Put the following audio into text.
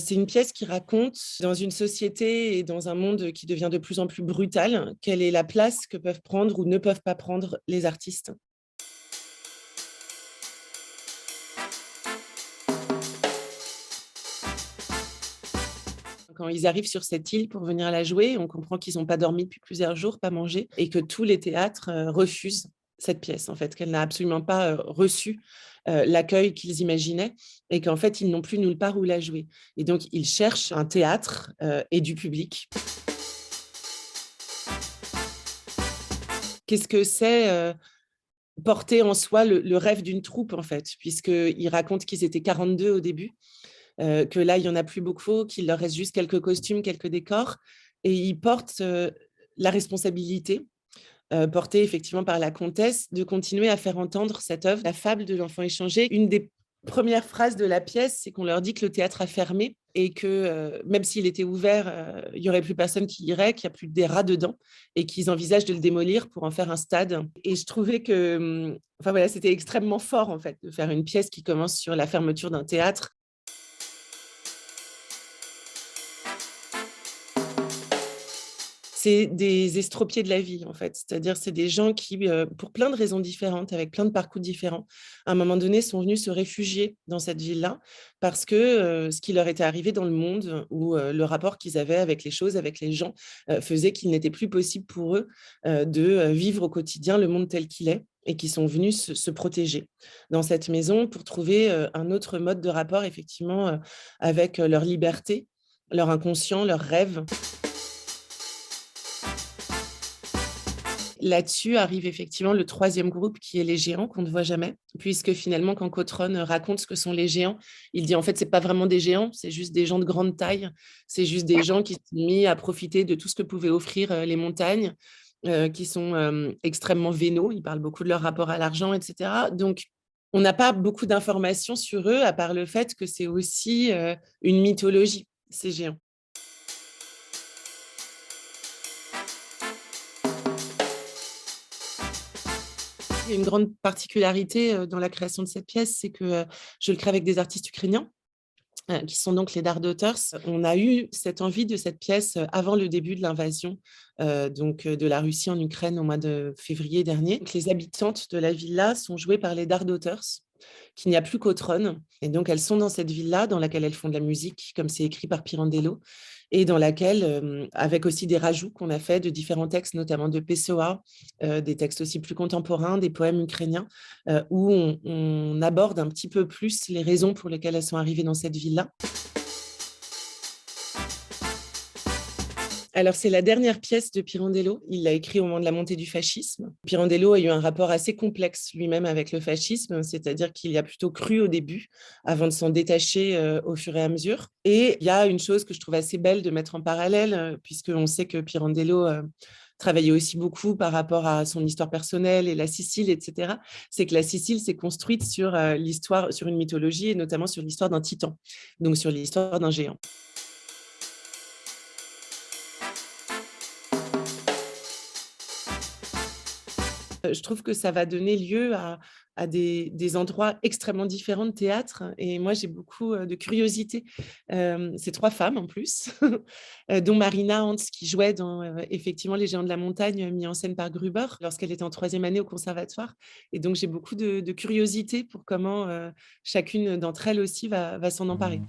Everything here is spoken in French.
C'est une pièce qui raconte, dans une société et dans un monde qui devient de plus en plus brutal, quelle est la place que peuvent prendre ou ne peuvent pas prendre les artistes. Quand ils arrivent sur cette île pour venir la jouer, on comprend qu'ils n'ont pas dormi depuis plusieurs jours, pas mangé, et que tous les théâtres refusent cette pièce, en fait, qu'elle n'a absolument pas reçu l'accueil qu'ils imaginaient, et qu'en fait, ils n'ont plus nulle part où la jouer. Et donc, ils cherchent un théâtre et du public. Qu'est-ce que c'est porter en soi le rêve d'une troupe, en fait, puisqu'ils racontent qu'ils étaient 42 au début, que là, il y en a plus beaucoup, qu'il leur reste juste quelques costumes, quelques décors, et ils portent la responsabilité, portée effectivement par la comtesse, de continuer à faire entendre cette œuvre, la fable de l'enfant échangé. Une des premières phrases de la pièce, c'est qu'on leur dit que le théâtre a fermé et que même s'il était ouvert, il n'y aurait plus personne qui irait, qu'il n'y a plus des rats dedans et qu'ils envisagent de le démolir pour en faire un stade. Et je trouvais que enfin, voilà, c'était extrêmement fort en fait, de faire une pièce qui commence sur la fermeture d'un théâtre. C'est des estropiés de la vie, en fait. C'est-à-dire, c'est des gens qui, pour plein de raisons différentes, avec plein de parcours différents, à un moment donné, sont venus se réfugier dans cette ville-là parce que, ce qui leur était arrivé dans le monde ou, le rapport qu'ils avaient avec les choses, avec les gens, faisait qu'il n'était plus possible pour eux, de, vivre au quotidien le monde tel qu'il est et qui sont venus se protéger dans cette maison pour trouver, un autre mode de rapport effectivement, avec, leur liberté, leur inconscient, leurs rêves. Là-dessus arrive effectivement le troisième groupe qui est les géants qu'on ne voit jamais, puisque finalement quand Cotron raconte ce que sont les géants, il dit en fait c'est pas vraiment des géants, c'est juste des gens de grande taille, c'est juste des gens qui se sont mis à profiter de tout ce que pouvaient offrir les montagnes, qui sont extrêmement vénaux, ils parlent beaucoup de leur rapport à l'argent, etc. Donc on n'a pas beaucoup d'informations sur eux, à part le fait que c'est aussi une mythologie, ces géants. Il y a une grande particularité, dans la création de cette pièce, c'est que, je le crée avec des artistes ukrainiens, qui sont donc les Dark On a eu cette envie de cette pièce, avant le début de l'invasion, de la Russie en Ukraine au mois de février dernier. Donc les habitantes de la villa sont jouées par les Dark qu'il n'y a plus qu'Autrone. Et donc, elles sont dans cette ville-là, dans laquelle elles font de la musique, comme c'est écrit par Pirandello, et dans laquelle, avec aussi des rajouts qu'on a fait de différents textes, notamment de Pessoa, des textes aussi plus contemporains, des poèmes ukrainiens, où on aborde un petit peu plus les raisons pour lesquelles elles sont arrivées dans cette ville-là. Alors, c'est la dernière pièce de Pirandello. Il l'a écrit au moment de la montée du fascisme. Pirandello a eu un rapport assez complexe lui-même avec le fascisme, c'est-à-dire qu'il y a plutôt cru au début, avant de s'en détacher au fur et à mesure. Et il y a une chose que je trouve assez belle de mettre en parallèle, puisqu'on sait que Pirandello travaillait aussi beaucoup par rapport à son histoire personnelle et la Sicile, etc. C'est que la Sicile s'est construite sur l'histoire, sur une mythologie et notamment sur l'histoire d'un titan, donc sur l'histoire d'un géant. Je trouve que ça va donner lieu à des endroits extrêmement différents de théâtre et moi j'ai beaucoup, de curiosité. C'est 3 femmes en plus, dont Marina Hans qui jouait dans, effectivement Les Géants de la montagne, mis en scène par Gruber lorsqu'elle était en 3e année au conservatoire et donc j'ai beaucoup de curiosité pour comment, chacune d'entre elles aussi va s'en emparer.